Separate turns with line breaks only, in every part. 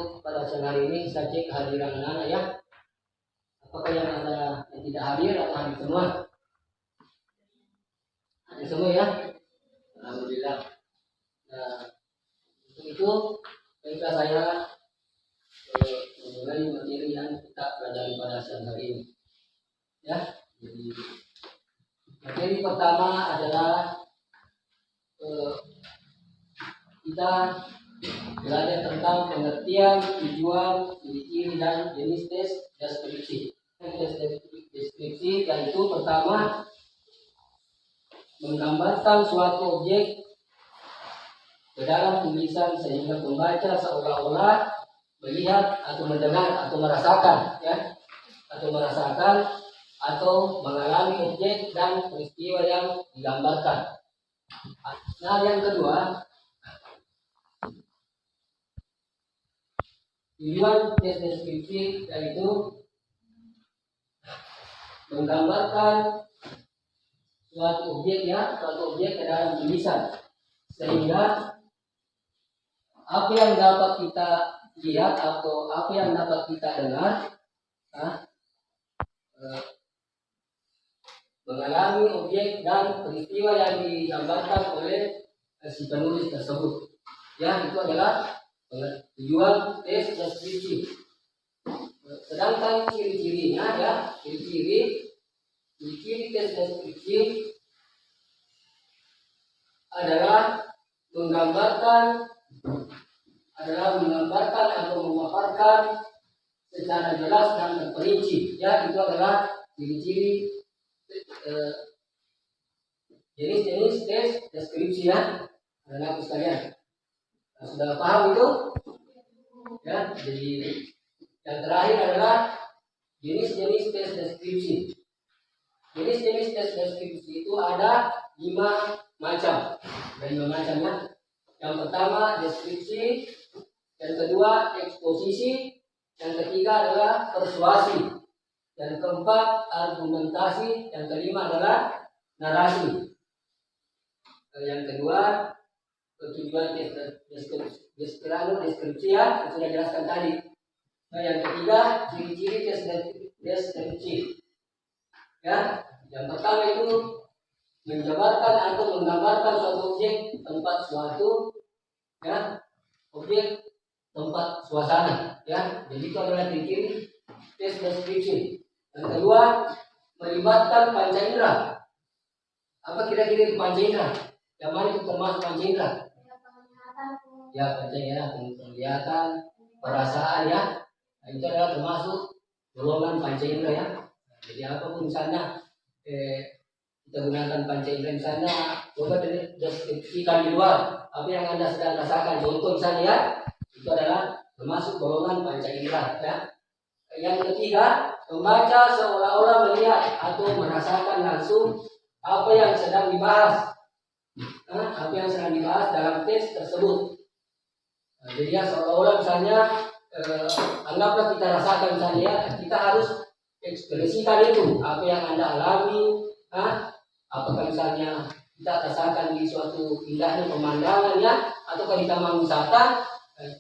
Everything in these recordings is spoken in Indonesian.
Untuk pada siang hari ini saya cek kehadiran anak-anak ya. Apakah yang ada yang tidak hadir atau hadir semua? Hadir semua ya. Alhamdulillah. Nah, untuk itu baiklah saya memulai materi yang kita pelajari pada siang hari ini. Ya, jadi materi pertama adalah kita belajar tentang pengertian, tujuan, ciri-ciri dan jenis tes deskripsi. Tes deskripsi yaitu pertama menggambarkan suatu objek ke dalam tulisan sehingga pembaca seolah-olah melihat atau mendengar atau merasakan ya, atau mengalami objek dan peristiwa yang digambarkan. Nah, yang kedua, tujuan tes deskripsi yaitu menggambarkan suatu objek ke dalam tulisan sehingga apa yang dapat kita lihat atau apa yang dapat kita dengar mengalami objek dan peristiwa yang digambarkan oleh si penulis tersebut. Ya, itu adalah tujuan tes deskripsi. Sedangkan ciri-cirinya ya, ciri-ciri tes deskripsi adalah menggambarkan atau memaparkan secara jelas dan terperinci. Ya, itu adalah ciri-ciri jenis-jenis tes deskripsi ya. Anak-anak sekalian, sudah paham itu? Ya, jadi yang terakhir adalah jenis-jenis tes deskripsi. Jenis-jenis tes deskripsi itu ada 5 macam. Ada 5 macam ya. Yang pertama deskripsi, yang kedua eksposisi, yang ketiga adalah persuasi, yang keempat argumentasi, yang kelima adalah narasi. Yang kedua tujuan deskripsi ya, sudah jelaskan tadi. Nah, yang ketiga ciri-ciri tes deskripsi. Ya, yang pertama itu menjabarkan atau menggambarkan suatu objek, tempat suatu ya, objek, tempat, suasana ya. Jadi itu adalah ciri-ciri tes deskripsi. Yang kedua melibatkan panca indera. Apa kira-kira itu panca indera? Yang mana itu termasuk panca indera? Ya, panca indera, penglihatan, perasaan ya. Nah, itu adalah termasuk golongan panca indera ya. Jadi apapun misalnya kita gunakan panca indera misalnya, coba deskripsikan di luar apa yang Anda sedang rasakan. Contoh misalnya ya, itu adalah termasuk golongan panca indera ya. Yang ketiga, membaca seolah-olah melihat atau merasakan langsung apa yang sedang dibahas. Apa yang sedang dibahas dalam teks tersebut. Jadi ya, seolah-olah misalnya anggaplah kita rasakan misalnya ya, kita harus ekspresikan itu apa yang Anda alami. Apakah misalnya kita rasakan di suatu indahnya pemandangan ya, ataukah di taman wisata,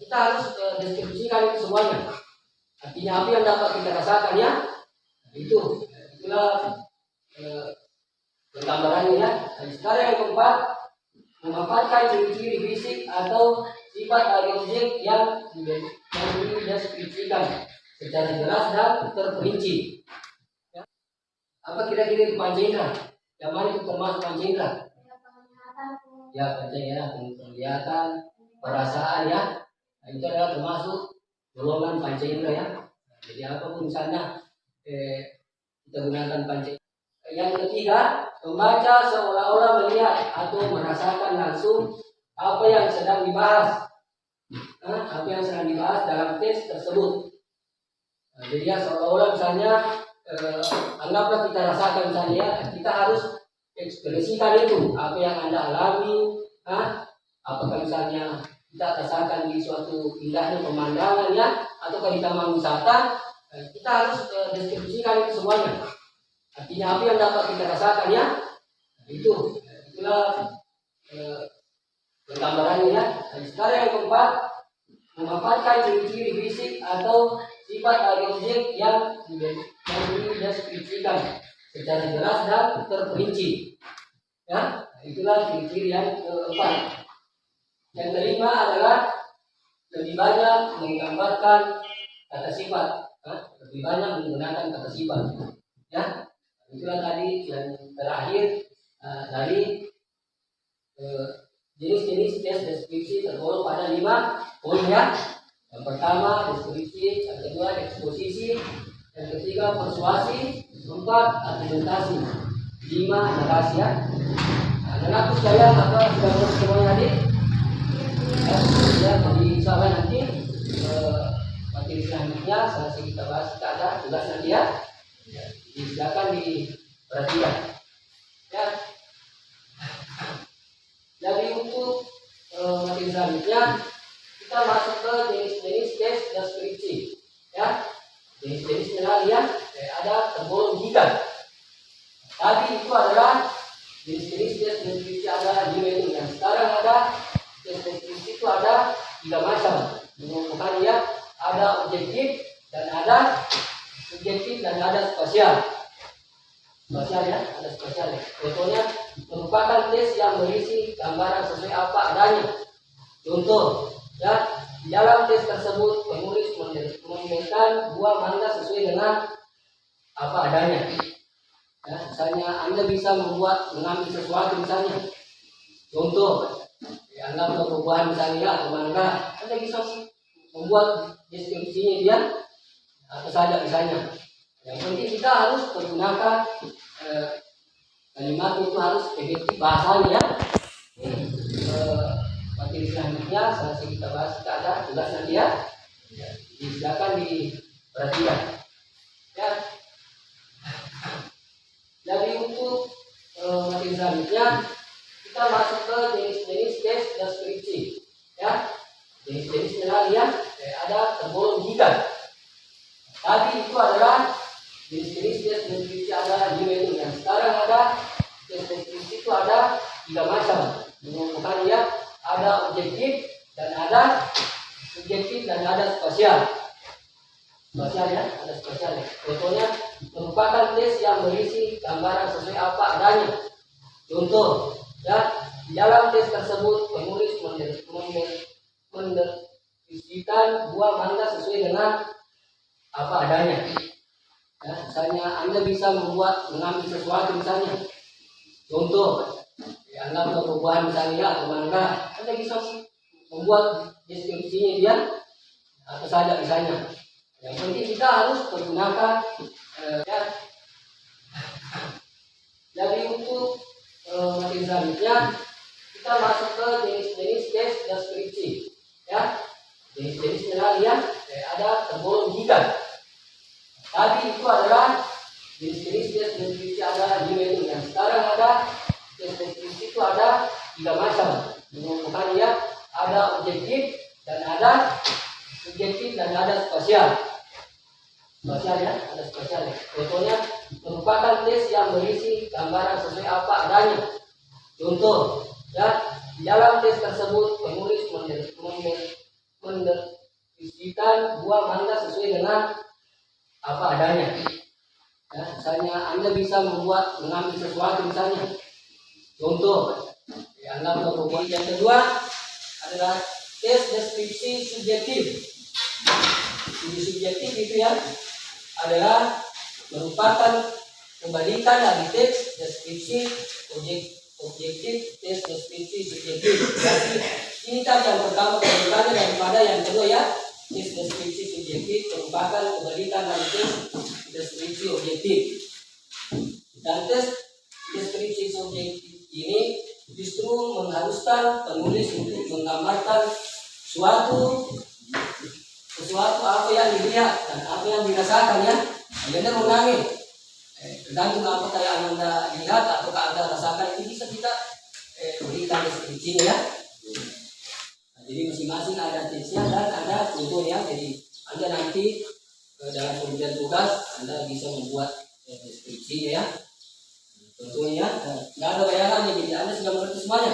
kita harus deskripsikan itu semuanya. Artinya apa yang dapat kita rasakan ya, itulah gambarannya ya. Dan sekarang yang keempat, memaparkan ciri-ciri fisik atau sifat dari objek yang dideskripsikan secara jelas dan terperinci. Ya. Apa kira-kira itu panca indera? Yang mana itu termasuk panca indera? Ya, panca indera, penglihatan, perasaan ya. Nah, itu adalah termasuk golongan panca indera ya. Jadi apapun misalnya kita gunakan panca indera. Yang ketiga, membaca seolah-olah melihat atau merasakan langsung apa yang sedang dibahas. Apa yang sedang dibahas dalam teks tersebut. Jadi ya, seolah-olah misalnya anggaplah kita rasakan misalnya ya, kita harus ekspresikan itu apa yang Anda alami. Apakah misalnya kita rasakan di suatu indahnya pemandangan ya, ataukah di taman wisata, kita harus deskripsikan itu semuanya. Artinya apa yang dapat kita rasakan ya, itulah gambarannya ya. Dan sekarang yang keempat, memaparkan ciri-ciri fisik atau sifat dari objek yang dideskripsikan secara jelas dan terperinci. Ya, itulah ciri-ciri yang keempat. Yang kelima adalah lebih banyak menggambarkan kata sifat, lebih banyak menggunakan kata sifat. Ya, itulah tadi yang terakhir dari jenis-jenis tes deskripsi tergolong pada 5 poin ya. Yang pertama deskripsi, yang kedua eksposisi, yang ketiga persuasi, keempat argumentasi, 5 narasi ya. Dan aku sekalian sudah semuanya tadi. Ya, insya Allah nanti materi selanjutnya selesai kita bahas, kita ada tugas nanti ya. Silakan diperhatikan. Ya. Jadi untuk materi selanjutnya kita masuk ke jenis-jenis tes deskripsi. Ya, jenis-jenis penilaian ada tergolong 3. Tadi itu adalah jenis-jenis tes deskripsi ada 5 itu. Yang sekarang ada tes deskripsi itu ada 3 macam. Bukan ya, ada objektif dan ada subjektif dan ada spasial. Spasial ya, ada spasial. Contohnya merupakan tes yang berisi gambaran sesuai apa adanya. Contoh, ya, di dalam tes tersebut penulis memberikan buah mangga sesuai dengan apa adanya. Ya, misalnya Anda bisa mengambil sesuatu misalnya. Contoh, ya, anggap buah misalnya atau mangga, Anda bisa membuat deskripsinya dia apa saja misalnya. Yang penting kita harus menggunakan kalimat itu harus efektif bahasanya ya. Materi selanjutnya selesai kita bahas, kita ada tugas nanti ya. Silakan diperhatikan. Ya. Jadi untuk materi selanjutnya kita masuk ke jenis-jenis tes deskripsi. Ya. Jenis-jenis penilaian ada tergolong 3. Tadi itu adalah jenis-jenis tes deskripsi ada 5 itu. Yang sekarang ada tes deskripsi itu ada 3 macam. Bukan ya, ada objektif dan ada subjektif dan ada spasial. Spasial ya, ada spasial. Contohnya merupakan tes yang berisi gambaran sesuai apa adanya. Contoh, ya, di dalam tes tersebut penulis mendeskripsikan buah mangga sesuai dengan apa adanya. Ya, misalnya Anda bisa mengambil sesuatu misalnya. Contoh, ya, anggap buah misalnya atau mangga, Anda bisa membuat deskripsinya dia apa saja misalnya. Yang penting kita harus menggunakan ya. Jadi untuk materi selanjutnya kita masuk ke jenis-jenis tes deskripsi. Ya, jenis-jenis penilaian ada tergolong 3. Tadi itu adalah jenis-jenis tes deskripsi ada 5 itu. Yang sekarang ada tes deskripsi itu ada 3 macam. Bukan ya, ada objektif dan ada subjektif dan ada spasial. Spasial ya, ada spasial. Contohnya merupakan tes yang berisi gambaran sesuai apa adanya. Contoh, ya, di dalam tes tersebut penulis mendeskripsikan buah mangga sesuai dengan apa adanya. Ya, misalnya Anda bisa mengambil sesuatu misalnya. Contoh, ya, anggap buah. Yang kedua adalah tes deskripsi subjektif. Jadi subjektif itu ya adalah merupakan kebalikan dari teks deskripsi objektif tes deskripsi subjektif. Jadi ini tadi yang pertama kebalikannya daripada yang kedua ya. Tes deskripsi subjektif merupakan kebalikan dari tes deskripsi objektif. Dan tes deskripsi subjektif ini justru mengharuskan penulis untuk menggambarkan sesuatu apa yang dilihat dan apa yang dirasakan ya. Anda mengulangi tergantung apa yang Anda lihat atau Anda rasakan, itu bisa kita berikan deskripsinya ya. Nah, jadi masing-masing ada tipsnya dan ada contohnya. Jadi Anda nanti dalam pemberian tugas Anda bisa membuat deskripsinya ya. Contohnya nggak ada bayangannya, jadi Anda sudah mengerti semuanya.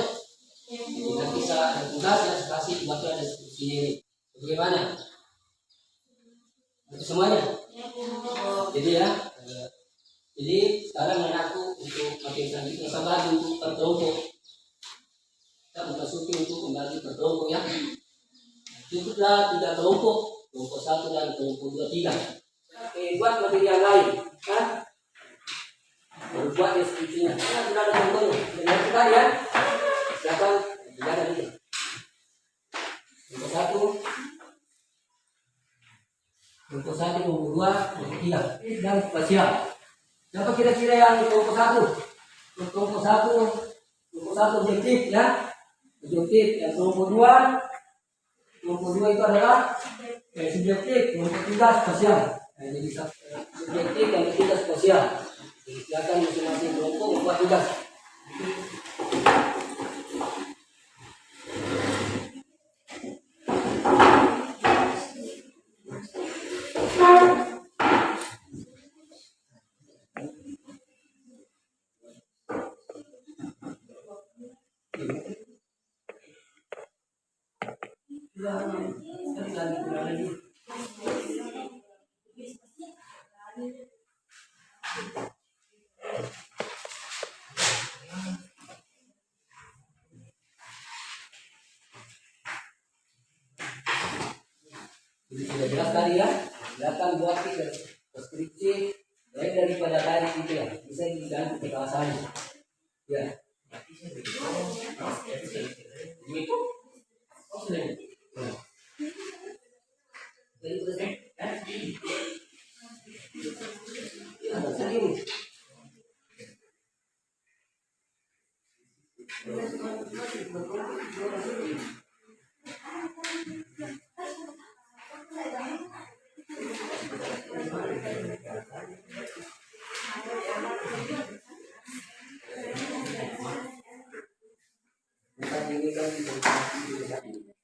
Jadi nanti saya tugas yang kasih buat deskripsinya ini. Bagaimana? Itu semuanya. Jadi ya, jadi sekarang anakku untuk materi selanjutnya sabar untuk berkelompok. Kita memasuki untuk kembali berkelompok ya. Cukuplah 3 kelompok, kelompok 1 dan kelompok 2, 3. Oke, buat materi yang lain, kan? Buat deskripsinya. Karena sudah ada contohnya. Dengar sekali ya. Silakan dijaga dulu. Kelompok 1, kelompok 1, kelompok 2, kelompok 3. Dan spasial. Siapa kira-kira yang kelompok 1? Kelompok 1 objektif ya. Objektif. Yang kelompok 2 itu adalah subjektif. Kelompok 3 spasial. Nah, jadi subjektif dan ketiga spasial. Jadi silakan masing-masing kelompok membuat tugas. Jadi sudah jelas tadi ya, silakan buat deskripsi baik daripada tadi itu ya, bisa diganti ke bahasanya. Ya.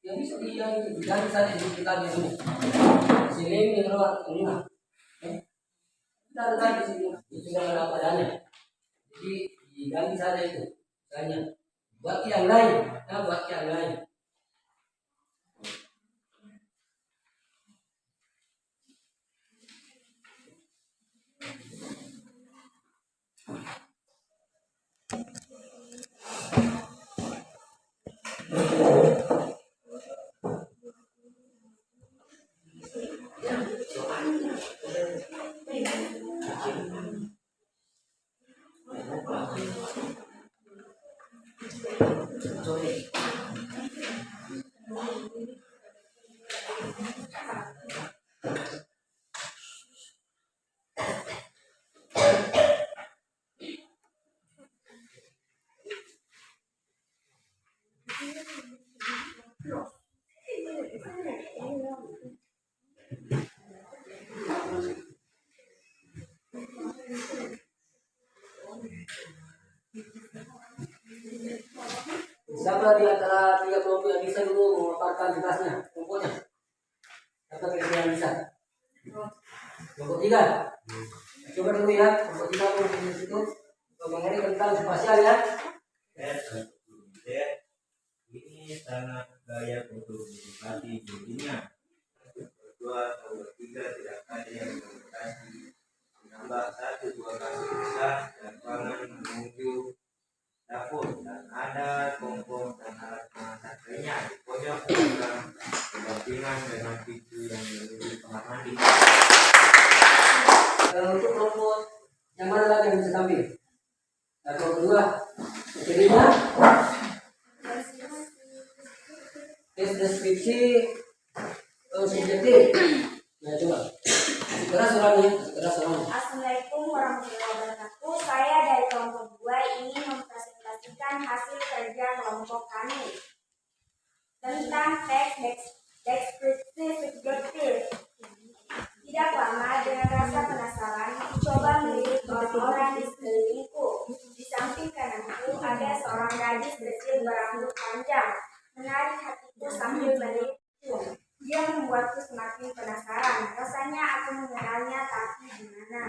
Yang bisa diganti saja di kita di sini. Sini ini ruang ini. Kita ada di sini. Itu sudah apa adanya. Jadi diganti saja itu. Misalnya buat yang lain, buat yang lain. Siapa di antara 3 kelompok yang bisa dulu memaparkan tugasnya, kelompoknya? Siapa kira-kira yang bisa? Kelompok 3. Coba dulu ya, kelompok 3 di situ mengenai tentang spasial ya.
Ini sangat layak untuk dinikmati buktinya. Kedua, kelompok 3 tidak ada yang berprestasi menambah 1-2 kasur besar dan ruangan menuju dapur dan ada kompor dan alat masak lainnya di pojok belakang berdampingan dengan pintu yang menuju kamar mandi.
Untuk kelompok yang mana lagi yang bisa tampil? Nah, kelompok 2 materinya tes deskripsi subjektif. Nah, coba keras orangnya.
Assalamualaikum warahmatullahi wabarakatuh. Saya dari kelompok 2 ingin mempresentasikan hasil kerja kelompok kami tentang teks deskripsi subjektif. Tidak lama dengan rasa penasaran, coba melirik orang-orang di sekelilingku. Di samping kananku ada seorang gadis kecil berambut panjang, menarik hatiku sambil melirik. Dia membuatku semakin penasaran. Rasanya aku mengenalnya, tapi gimana?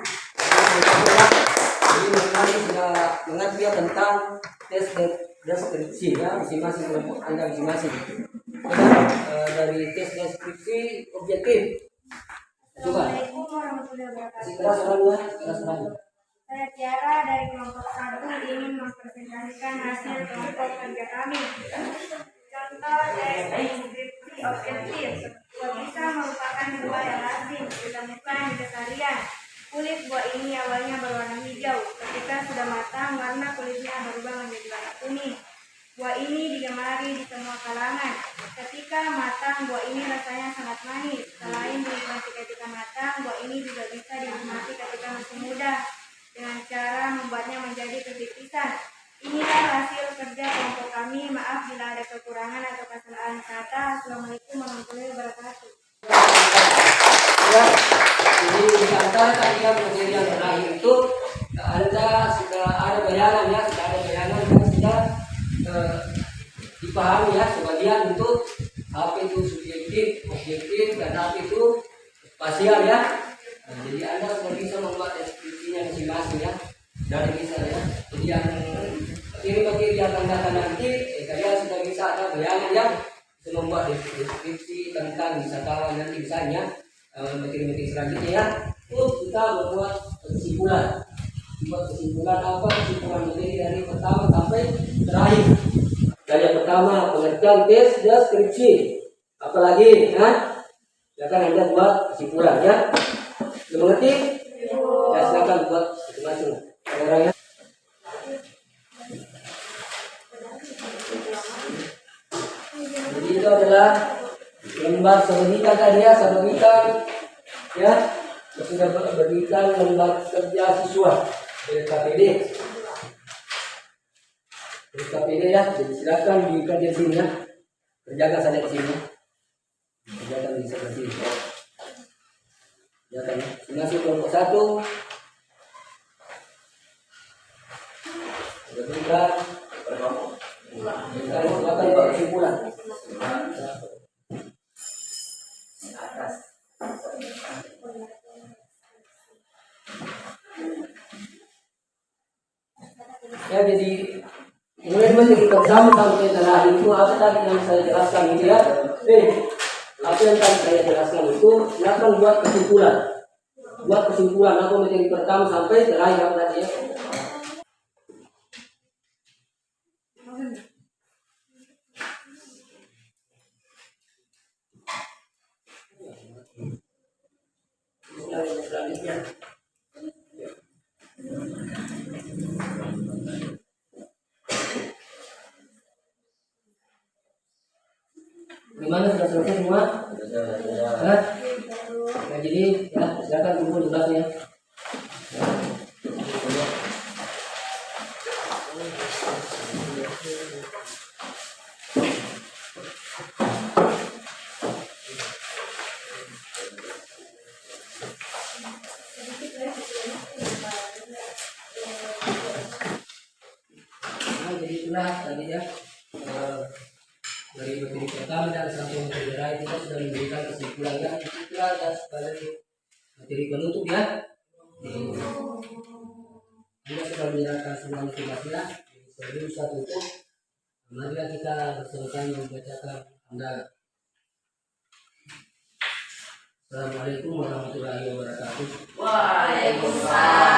Jadi mengenai sudah mengerti tentang tes deskripsi ya, masing-masing kelompok Anda masing-masing. dari tes deskripsi objektif. Coba.
Assalamualaikum warahmatullahi
Kasih
wabarakatuh.
keras orangnya, keras orangnya.
Saya Tiara dari kelompok 1 ingin mempresentasikan hasil kelompok kerja kami. Contoh tes deskripsi objektif. Bisa merupakan buah yang lazim ditemukan di keseharian. Kulit buah ini awalnya berwarna hijau. Ketika sudah matang, warna kulitnya berubah menjadi warna kuning. Buah ini digemari di semua kalangan. Ketika matang, buah ini rasanya sangat manis. Selain dinikmati ketika matang, buah ini juga bisa dinikmati ketika masih muda dengan cara membuatnya menjadi pipisan. Inilah hasil kerja kelompok kami. Maaf bila ada kekurangan atau kesalahan kata. Assalamualaikum warahmatullahi wabarakatuh.
Ya, jadi di antara tadi yang materi yang terakhir itu Anda sudah ada bayangan ya, sudah ada bayangan dan sudah dipahami ya sebagian untuk apa itu subjektif, objektif dan apa itu spasial ya. Nah, jadi Anda sudah bisa membuat deskripsinya masing-masing ya, dari bisa ya. Jadi yang materi yang akan datang nanti, kalian sudah bisa ada bayangan ya, bisa membuat deskripsi tentang wisatawan nanti misalnya materi-materi selanjutnya ya. Terus kita membuat kesimpulan. Buat kesimpulan apa? Kesimpulan materi dari pertama sampai terakhir. Dan yang pertama pengertian tes deskripsi. Apalagi, ya? Silakan Anda buat kesimpulan ya. Sudah mengerti? Ya silakan buat masing-masing. Orangnya. Jadi itu adalah lembar sebutkan tadi ya, sebutkan ya. Sudah berikan lembar kerja siswa KPD. KPD ya, jadi silakan diikat di sini ya. Kerjakan saja di sini. Kerjakan di sebelah sini. Kerjakan ya. Masih kelompok 1. Berikan. Silakan buat kesimpulan. Ya, jadi mulai dari pertama sampai terakhir itu apa tadi yang saya jelaskan itu ya. Apa yang tadi saya jelaskan itu silakan buat kesimpulan. Buat kesimpulan apa materi pertama sampai terakhir apa tadi ya. Selanjutnya. Gimana sudah selesai semua? Nah, jadi ya silakan kumpul di kelasnya. Nah, jadi itulah tadi ya. Dari materi pertama dan sampai materi terakhir kita sudah memberikan kesimpulan dan kesimpulan dan sebagai materi penutup ya. Kita sudah menyerahkan semua informasinya. Sebelum saya tutup, marilah kita bersama-sama membacakan undangan. Assalamualaikum warahmatullahi wabarakatuh.
Waalaikumsalam.